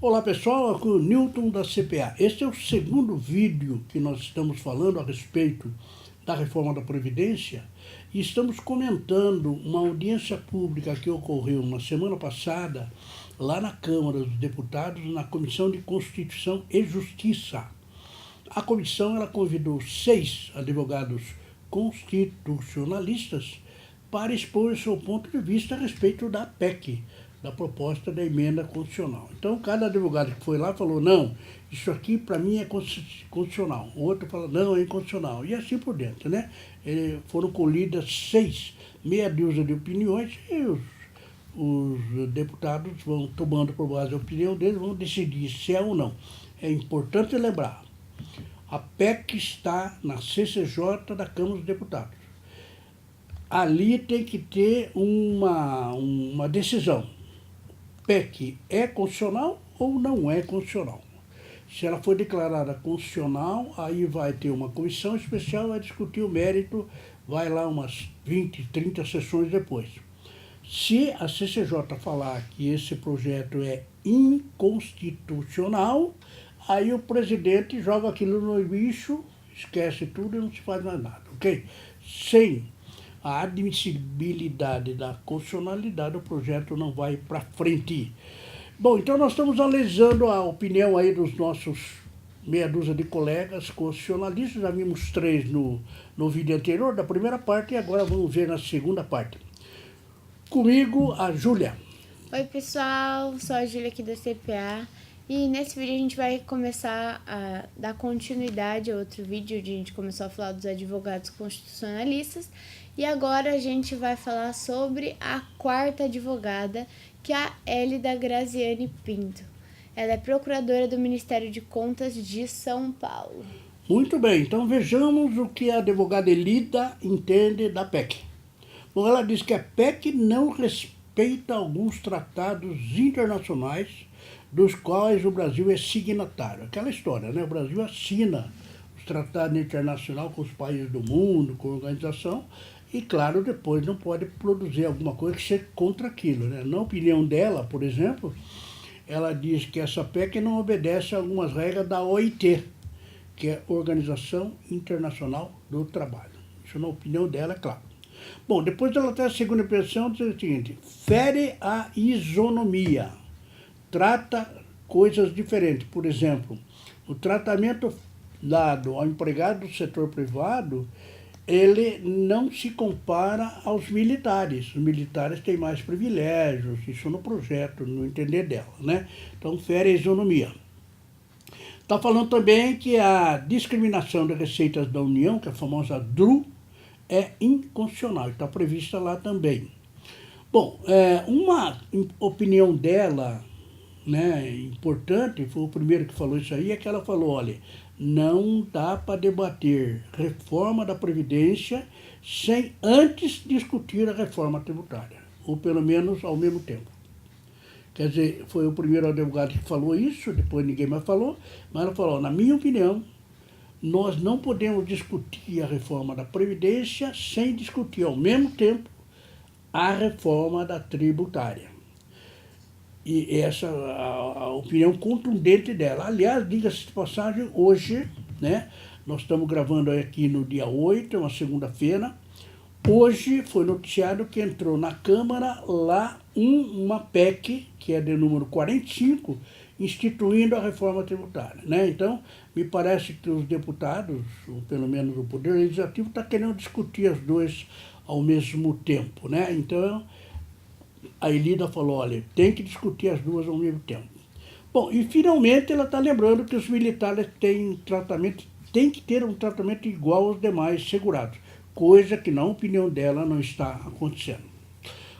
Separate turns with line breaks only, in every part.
Olá pessoal, aqui é o Newton da CPA. Este é o segundo vídeo que nós estamos falando a respeito da reforma da Previdência e estamos comentando uma audiência pública que ocorreu na semana passada lá na Câmara dos Deputados, na Comissão de Constituição e Justiça. A comissão ela convidou 6 advogados constitucionalistas para expor o seu ponto de vista a respeito da PEC, da proposta da emenda constitucional. Então, cada advogado que foi lá falou, não, isso aqui para mim é constitucional. O outro fala, não, é inconstitucional. E assim por dentro, né? Foram colhidas 6, meia dúzia de opiniões e os deputados vão tomando por base a opinião deles, vão decidir se é ou não. É importante lembrar, a PEC está na CCJ da Câmara dos Deputados. Ali tem que ter uma decisão. PEC é constitucional ou não é constitucional? Se ela for declarada constitucional, aí vai ter uma comissão especial, vai discutir o mérito, vai lá umas 20, 30 sessões depois. Se a CCJ falar que esse projeto é inconstitucional, aí o presidente joga aquilo no lixo, esquece tudo e não se faz mais nada, ok? Sem a admissibilidade da constitucionalidade, o projeto não vai para frente. Bom, então nós estamos analisando a opinião aí dos nossos meia dúzia de colegas constitucionalistas, já vimos 3 no vídeo anterior, da primeira parte, e agora vamos ver na segunda parte. Comigo, a Júlia.
Oi pessoal, sou a Júlia aqui da CPA e nesse vídeo a gente vai começar a dar continuidade a outro vídeo onde a gente começou a falar dos advogados constitucionalistas e agora a gente vai falar sobre a quarta advogada, que é a Elida Graziane Pinto. Ela é procuradora do Ministério de Contas de São Paulo.
Muito bem, então vejamos o que a advogada Elida entende da PEC. Bom, ela diz que a PEC não respeita alguns tratados internacionais dos quais o Brasil é signatário. Aquela história, né? O Brasil assina os tratados internacionais com os países do mundo, com a organização, e claro, depois não pode produzir alguma coisa que seja contra aquilo, né? Na opinião dela, por exemplo, ela diz que essa PEC não obedece a algumas regras da OIT, que é Organização Internacional do Trabalho. Isso na opinião dela, é claro. Bom, depois ela tem a segunda impressão, diz o seguinte, fere a isonomia, trata coisas diferentes. Por exemplo, o tratamento dado ao empregado do setor privado, ele não se compara aos militares. Os militares têm mais privilégios, isso no projeto, no entender dela, né? Então, fere a isonomia. Está falando também que a discriminação de receitas da União, que é a famosa DRU, é inconstitucional, está prevista lá também. Bom, uma opinião dela, né, importante, foi o primeiro que falou isso aí, é que ela falou, olha, não dá para debater reforma da Previdência sem antes discutir a reforma tributária, ou pelo menos ao mesmo tempo. Quer dizer, foi o primeiro advogado que falou isso, depois ninguém mais falou, mas ela falou, na minha opinião, nós não podemos discutir a reforma da Previdência sem discutir ao mesmo tempo a reforma da tributária. E essa é a opinião contundente dela. Aliás, diga-se de passagem, hoje, né, nós estamos gravando aqui no dia 8, uma segunda-feira, hoje foi noticiado que entrou na Câmara lá uma PEC, que é de número 45, instituindo a reforma tributária, né? Então, me parece que os deputados, ou pelo menos o Poder Legislativo, está querendo discutir as duas ao mesmo tempo, né? Então, a Elida falou, olha, tem que discutir as duas ao mesmo tempo. Bom, e finalmente ela está lembrando que os militares têm que ter um tratamento igual aos demais segurados, coisa que na opinião dela não está acontecendo.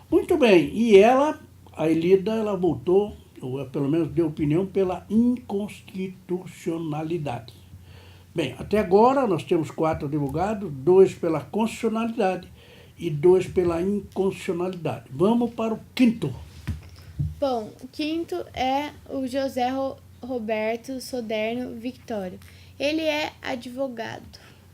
Muito bem, e ela, a Elida, ela voltou, ou pelo menos deu opinião pela inconstitucionalidade. Bem, até agora nós temos 4 advogados, 2 pela constitucionalidade e 2 pela inconstitucionalidade. Vamos para o quinto.
Bom, o quinto é o José Roberto Soderno Victório. Ele é advogado.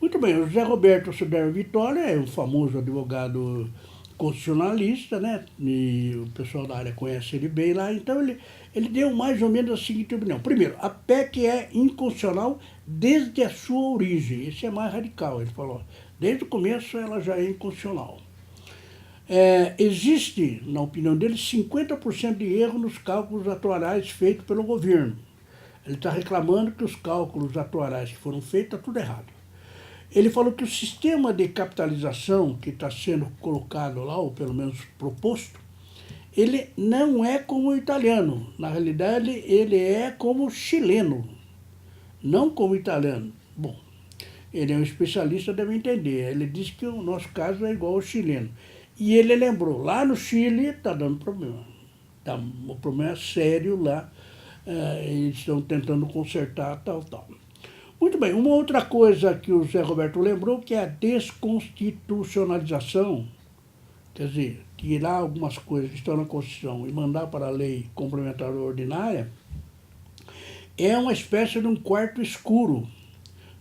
Muito bem, o José Roberto Soderno Victório é um famoso advogado constitucionalista, né? E o pessoal da área conhece ele bem lá, então ele deu mais ou menos a seguinte opinião. Primeiro, a PEC é inconstitucional desde a sua origem. Esse é mais radical, ele falou. Desde o começo ela já é inconstitucional. Existe, na opinião dele, 50% de erro nos cálculos atuariais feitos pelo governo. Ele está reclamando que os cálculos atuariais que foram feitos está tudo errado. Ele falou que o sistema de capitalização que está sendo colocado lá, ou pelo menos proposto, ele não é como o italiano. Na realidade, ele é como o chileno, não como o italiano. Bom, ele é um especialista, deve entender. Ele disse que o nosso caso é igual ao chileno. E ele lembrou, lá no Chile está dando problema. O problema é sério lá, eles estão tentando consertar, tal. Muito bem, uma outra coisa que o Zé Roberto lembrou, que é a desconstitucionalização, quer dizer, tirar algumas coisas que estão na Constituição e mandar para a lei complementar ordinária, é uma espécie de um quarto escuro.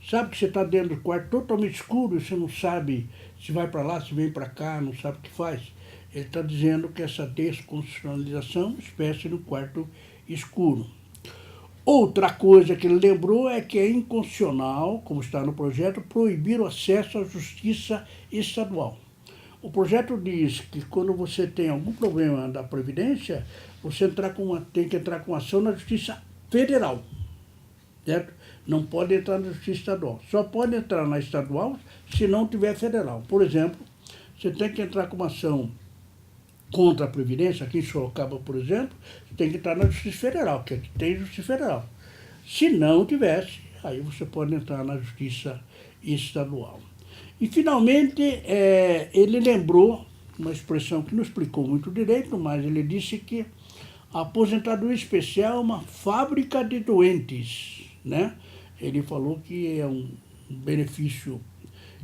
Sabe que você está dentro do quarto totalmente escuro e você não sabe se vai para lá, se vem para cá, não sabe o que faz? Ele está dizendo que essa desconstitucionalização é uma espécie de um quarto escuro. Outra coisa que ele lembrou é que é inconstitucional, como está no projeto, proibir o acesso à justiça estadual. O projeto diz que quando você tem algum problema da Previdência, você tem que entrar com ação na Justiça Federal, certo? Não pode entrar na Justiça Estadual. Só pode entrar na estadual se não tiver federal. Por exemplo, você tem que entrar com uma ação contra a Previdência, aqui em Sorocaba, por exemplo, tem que entrar na Justiça Federal, que aqui tem Justiça Federal. Se não tivesse, aí você pode entrar na Justiça Estadual. E, finalmente, ele lembrou uma expressão que não explicou muito direito, mas ele disse que a aposentadoria especial é uma fábrica de doentes, né? Ele falou que é um benefício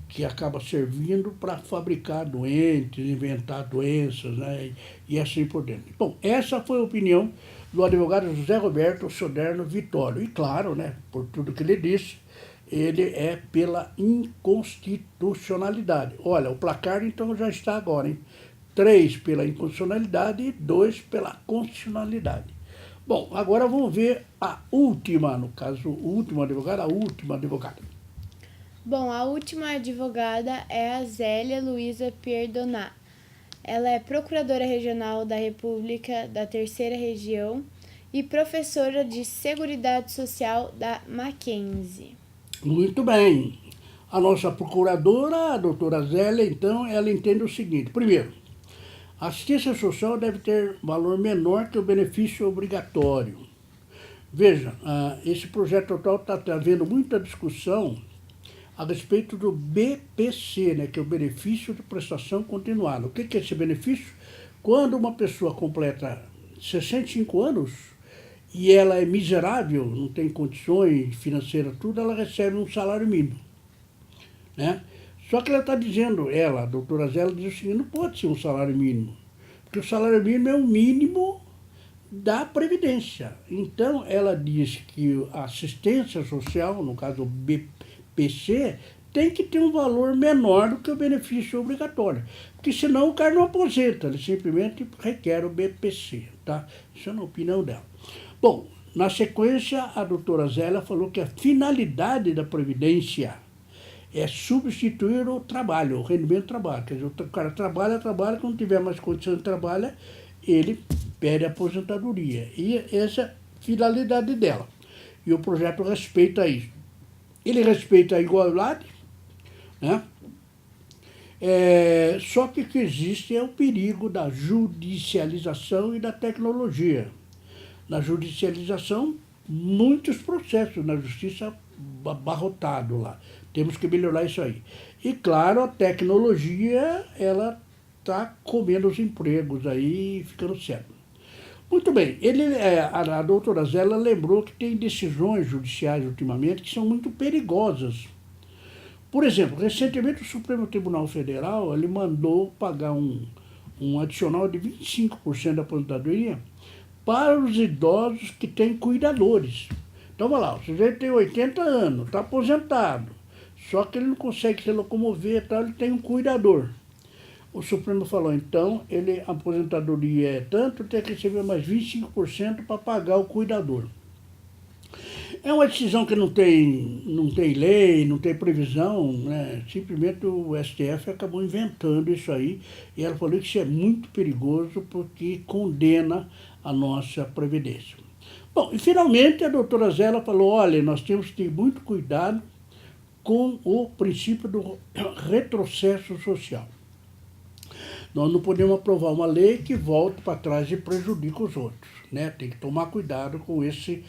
que acaba servindo para fabricar doentes, inventar doenças, né? E assim por diante. Bom, essa foi a opinião do advogado José Roberto Soderno Vitório. E claro, né, por tudo que ele disse, ele é pela inconstitucionalidade. Olha, o placar então já está agora, hein? 3 pela inconstitucionalidade e 2 pela constitucionalidade. Bom, agora vamos ver a última, no caso, o último advogado, a última advogada.
Bom, a última advogada é a Zélia Luiza Pierdonat. Ela é procuradora regional da República da Terceira Região e professora de Seguridade Social da Mackenzie.
Muito bem. A nossa procuradora, a doutora Zélia, então, ela entende o seguinte. Primeiro, a assistência social deve ter valor menor que o benefício obrigatório. Veja, esse projeto total está havendo muita discussão a respeito do BPC, né, que é o benefício de prestação continuada. O que é esse benefício? Quando uma pessoa completa 65 anos e ela é miserável, não tem condições financeiras, tudo, ela recebe um salário mínimo, né? Só que ela está dizendo, a doutora Zélia diz o seguinte, não pode ser um salário mínimo, porque o salário mínimo é o mínimo da Previdência. Então, ela diz que a assistência social, no caso o BPC, tem que ter um valor menor do que o benefício obrigatório, porque senão o cara não aposenta, ele simplesmente requer o BPC, tá? Isso é a opinião dela. Bom, na sequência, a doutora Zélia falou que a finalidade da Previdência é substituir o trabalho, o rendimento do trabalho. Quer dizer, o cara trabalha, quando tiver mais condição de trabalho, ele pede aposentadoria. E essa é a finalidade dela. E o projeto respeita isso. Ele respeita a igualdade, né? Só que o que existe é o perigo da judicialização e da tecnologia. Na judicialização, muitos processos na justiça abarrotados lá. Temos que melhorar isso aí. E, claro, a tecnologia, ela está comendo os empregos aí, ficando sério. Muito bem, a doutora Zélia lembrou que tem decisões judiciais ultimamente que são muito perigosas. Por exemplo, recentemente o Supremo Tribunal Federal ele mandou pagar um adicional de 25% da aposentadoria para os idosos que têm cuidadores. Então, vai lá, o sujeito tem 80 anos, está aposentado, só que ele não consegue se locomover, tá? Ele tem um cuidador. O Supremo falou, então, a aposentadoria é tanto, tem que receber mais 25% para pagar o cuidador. É uma decisão que não tem lei, não tem previsão, né? Simplesmente o STF acabou inventando isso aí e ela falou que isso é muito perigoso porque condena a nossa Previdência. Bom, e finalmente a doutora Zélia falou, olha, nós temos que ter muito cuidado com o princípio do retrocesso social. Nós não podemos aprovar uma lei que volte para trás e prejudica os outros, né? Tem que tomar cuidado com esse,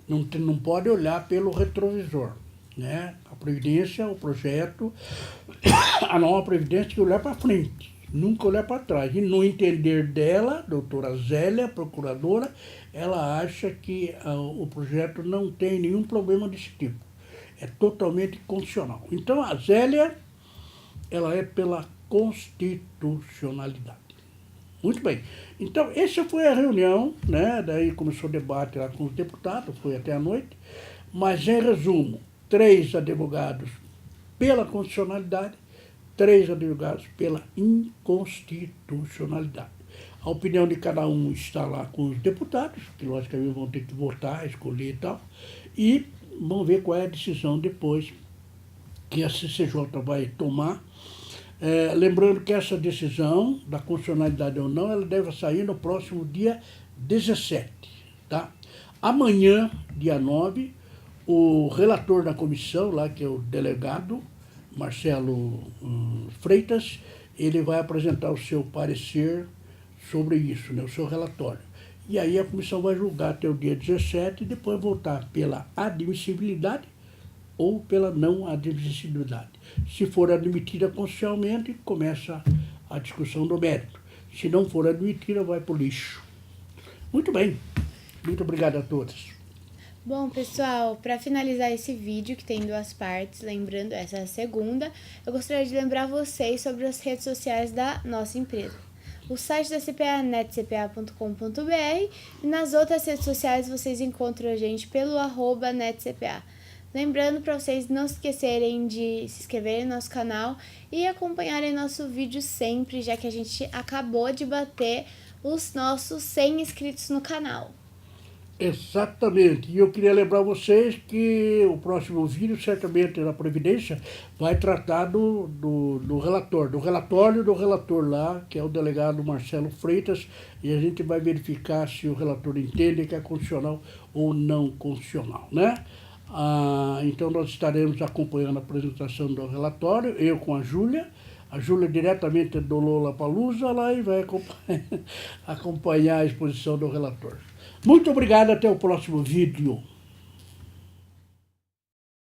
não pode olhar pelo retrovisor, né? A Previdência, o projeto, a nova Previdência tem que olhar para frente, nunca olhar para trás. E no entender dela, doutora Zélia, procuradora, ela acha que o projeto não tem nenhum problema desse tipo. É totalmente constitucional. Então a Zélia, ela é pela constitucionalidade. Muito bem. Então, essa foi a reunião, né? Daí começou o debate lá com os deputados, foi até a noite. Mas, em resumo, 3 advogados pela constitucionalidade, 3 advogados pela inconstitucionalidade. A opinião de cada um está lá com os deputados, que logicamente vão ter que votar, escolher e tal, e vamos ver qual é a decisão depois que a CCJ vai tomar. Lembrando que essa decisão, da constitucionalidade ou não, ela deve sair no próximo dia 17. Tá? Amanhã, dia 9, o relator da comissão, lá, que é o delegado Marcelo Freitas, ele vai apresentar o seu parecer sobre isso, né, o seu relatório. E aí a comissão vai julgar até o dia 17 e depois votar pela admissibilidade ou pela não admissibilidade. Se for admitida constitucionalmente, começa a discussão do mérito. Se não for admitida, vai para o lixo. Muito bem. Muito obrigado a todos.
Bom, pessoal, para finalizar esse vídeo, que tem 2 partes, lembrando, essa é a segunda, eu gostaria de lembrar vocês sobre as redes sociais da nossa empresa. O site da CPA é netcpa.com.br e nas outras redes sociais vocês encontram a gente pelo @netcpa. Lembrando para vocês não se esquecerem de se inscreverem no nosso canal e acompanharem nosso vídeo sempre, já que a gente acabou de bater os nossos 100 inscritos no canal.
Exatamente. E eu queria lembrar vocês que o próximo vídeo, certamente da Previdência, vai tratar do relatório do relator lá, que é o delegado Marcelo Freitas, e a gente vai verificar se o relator entende que é constitucional ou não constitucional, né? Então nós estaremos acompanhando a apresentação do relatório, eu com a Júlia diretamente do Lollapalooza lá e vai acompanhar a exposição do relator. Muito obrigado, até o próximo vídeo.